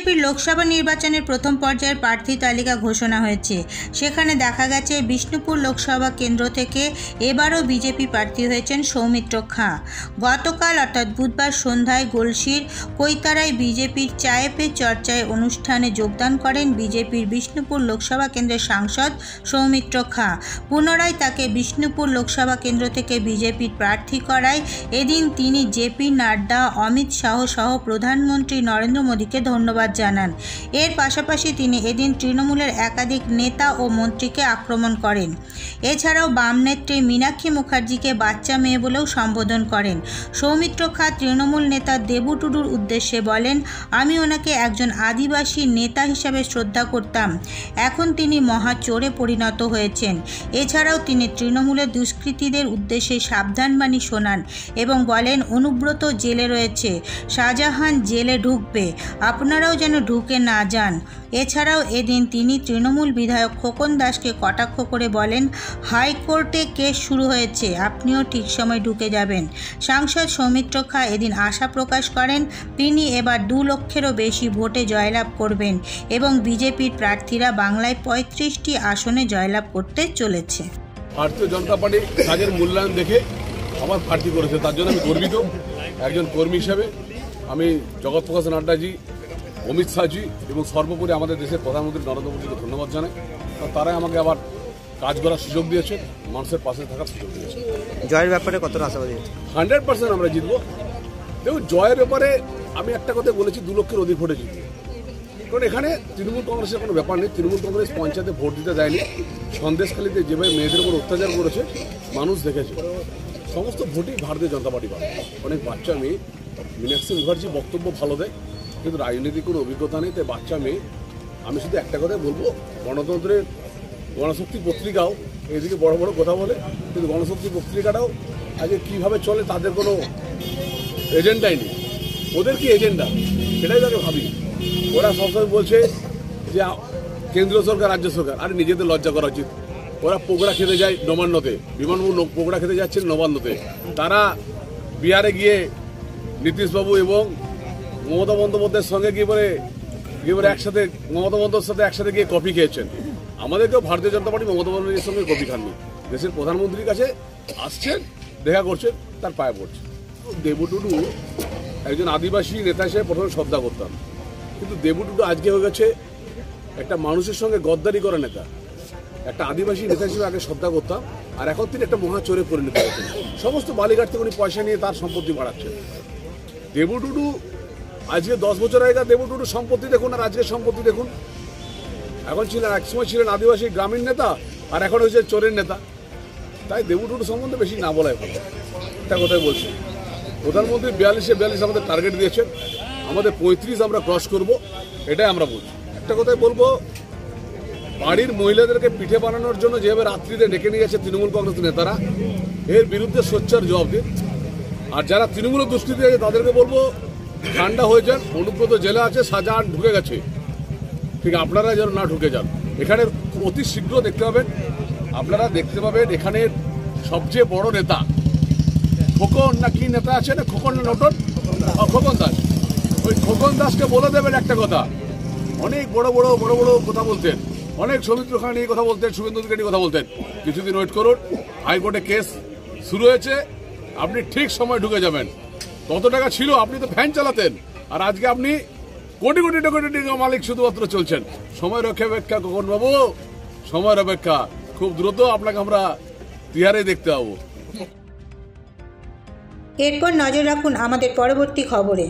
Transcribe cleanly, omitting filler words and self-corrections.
বিজেপির লোকসভা নির্বাচনের প্রথম পর্যায়ের প্রার্থী তালিকা ঘোষণা হয়েছে। সেখানে দেখা গেছে বিষ্ণুপুর লোকসভা কেন্দ্র থেকে এবারও বিজেপি প্রার্থী হয়েছেন সৌমিত্র খাঁ। গতকাল অর্থাৎ বুধবার সন্ধ্যায় গলসির কৈতারায় বিজেপির চায়ে পে চর্চায় অনুষ্ঠানে যোগদান করেন বিজেপির বিষ্ণুপুর লোকসভা কেন্দ্রের সাংসদ সৌমিত্র খাঁ। পুনরায় তাকে বিষ্ণুপুর লোকসভা কেন্দ্র থেকে বিজেপির প্রার্থী করায় এদিন তিনি জেপি নাড্ডা, অমিত শাহ সহ প্রধানমন্ত্রী নরেন্দ্র মোদীকে ধন্যবাদ জানান। এর পাশাপাশি তিনি এদিন তৃণমূলের একাধিক নেতা ও মন্ত্রীকে আক্রমণ করেন। এছাড়াও বাম নেত্রী মীনাক্ষী মুখার্জিকে বাচ্চা মেয়ে বলেও সম্বোধন করেন। সৌমিত্র খাঁ তৃণমূল নেতা দেবু টুডুর উদ্দেশ্যে বলেন, আমি ওনাকে একজন আদিবাসী নেতা হিসাবে শ্রদ্ধা করতাম, এখন তিনি মহা চোরে পরিণত হয়েছেন। এছাড়াও তিনি তৃণমূলের দুষ্কৃতীদের উদ্দেশ্যে সাবধানবাণী শোনান এবং বলেন, অনুব্রত জেলে রয়েছে, শাহজাহান জেলে ঢুকবে, আপনারাও যেন ঢুকে না যান। এছাড়াও এদিন তিনি তৃণমূল বিধায়ক খোকন দাসকে কটাক্ষ করে বলেন, হাইকোর্টে কেস শুরু হয়েছে, আপনিও ঠিক সময় ঢুকে যাবেন। সাংসদ সৌমিত্র খাঁ এদিন আশা প্রকাশ করেন তিনি এবার 2 লক্ষেরও বেশি ভোটে জয়লাভ করবেন এবং বিজেপির প্রার্থীরা বাংলায় 35টি আসনে জয়লাভ করতে চলেছে। ভারতীয় জনতা পার্টি কাজের মূল্যায়ন দেখে আমার প্রার্থী করেছে, তার জন্য আমি গর্বিত। একজন কর্মী হিসাবে আমি জগৎ প্রকাশ নাড্ডাজি, অমিত শাহজি এবং সর্বোপরি আমাদের দেশের প্রধানমন্ত্রী নরেন্দ্র মোদীকে ধন্যবাদ জানাই। তারাই আমাকে আবার কাজ করার সুযোগ দিয়েছে, মানুষের পাশে থাকার সুযোগ দিয়েছে। জয়ের ব্যাপারে কতটা আশাবাদী? 100% আমরা জিতবো। দেখুন, জয়ের ব্যাপারে আমি একটা কথা বলেছি, 2 লক্ষের অধিক ভোটে জিতবো। কারণ এখানে তৃণমূল কংগ্রেসের কোনো ব্যাপার নেই। তৃণমূল কংগ্রেস পঞ্চায়েতে ভোট দিতে দেয়নি। সন্দেশখালীতে যেভাবে মেয়েদের উপর অত্যাচার করেছে মানুষ দেখেছে। সমস্ত ভোটই ভারতীয় জনতা পার্টি পাবে। অনেক বাচ্চা মেয়ে, মীনাক্ষী মুখার্জি বক্তব্য ভালো দেয়, কিন্তু রাজনীতির কোনো অভিজ্ঞতা নেই, তাই বাচ্চা মেয়ে। আমি শুধু একটা কথাই বলবো, গণতন্ত্রের গণশক্তি পত্রিকাও এদিকে বড় বড় কথা বলে, কিন্তু গণশক্তি পত্রিকাটাও আজকে কীভাবে চলে তাদের কোনো এজেন্ডাই নেই। ওদের কি এজেন্ডা সেটাই তাকে ভাবি। ওরা সবসময় বলছে যে কেন্দ্রীয় সরকার, রাজ্য সরকার, আরে নিজেদের লজ্জা করা উচিত। ওরা পোকড়া খেতে যায় নবান্নতে, বিমানবন্দর পোকড়া খেতে যাচ্ছেন নবান্নতে। তারা বিহারে গিয়ে নীতিশবাবু এবং মমতা বন্দ্যোপাধ্যায়ের সঙ্গে গিয়ে একসাথে মমতা বন্দ্যোপাধ্যায়ের সাথে একসাথে গিয়ে কফি খেয়েছেন। আমাদেরকেও ভারতীয় জনতা পার্টি মমতা বন্দ্যোপাধ্যায়ের সঙ্গে কফি খাননি। দেশের প্রধানমন্ত্রীর কাছে আসছেন, দেখা করছেন, তার পায়ে পড়ছে। দেবু টুডু একজন আদিবাসী নেতা হিসেবে প্রথমে শ্রদ্ধা করতাম, কিন্তু দেবু টুডু আজকে হয়ে গেছে একটা মানুষের সঙ্গে গদ্দারি করা নেতা। একটা আদিবাসী নেতা হিসেবে আগে শ্রদ্ধা করতাম, আর এখন তিনি একটা মহা চোরে পরিণত হয়েছেন। সমস্ত বালিঘাট থেকে উনি পয়সা নিয়ে তার সম্পত্তি বাড়াচ্ছেন। দেবু টুডু আজকে 10 বছর আগেকার দেবু টুডু সম্পত্তি দেখুন আর আজকের সম্পত্তি দেখুন। এখন ছিলেন, একসময় ছিলেন আদিবাসী গ্রামীণ নেতা, আর এখন হয়েছে চোরের নেতা। তাই দেবু টুডু সম্বন্ধে বেশি না বলাই ভালো। একটা কথাই বলছি, প্রধানমন্ত্রী 42 আমাদের টার্গেট দিয়েছেন, আমাদের 35 আমরা ক্রস করব, এটাই আমরা বলছি। একটা কথাই বলবো, বাড়ির মহিলাদেরকে পিঠে বানানোর জন্য যেভাবে রাত্রিতে ডেকে নিয়ে যাচ্ছে তৃণমূল কংগ্রেস নেতারা, এর বিরুদ্ধে সোচ্চার জবাব দিন। আর যারা তৃণমূলের দুষ্কৃতী আছে তাদেরকে বলবো, ঠান্ডা হয়ে যান। অনুব্রত জেলা আছে, শাহজাহান ঢুকে গেছে, ঠিক আপনারা যেন না ঢুকে যান। এখানে অতি শীঘ্র দেখতে পাবেন, আপনারা দেখতে পাবেন এখানে সবচেয়ে বড় নেতা খোকন না কি নেতা আছে না, খোকন না নটন, খোকন দাস। ওই খোকন দাসকে বলে দেবেন একটা কথা, অনেক বড় বড় কথা বলতেন, অনেক সৌমিত্র খাঁ নিয়ে কথা বলতেন, শুভেন্দু অধিকারী কথা বলতেন। কিছুদিন ওয়েট করুন, হাইকোর্টে কেস শুরু হয়েছে, আপনি ঠিক সময় ঢুকে যাবেন। কত টাকা ছিল, আপনি তো ফ্যান চালাতেন, আর আজকে আপনি কোটি কোটি টাকা মালিক শুধুমাত্র চলছেন। সময়ের অপেক্ষা খোকন বাবু, সময়ের অপেক্ষা, খুব দ্রুত আপনাকে আমরা তিহারে দেখতে পাবো। এরপর নজর রাখুন আমাদের পরবর্তী খবরে।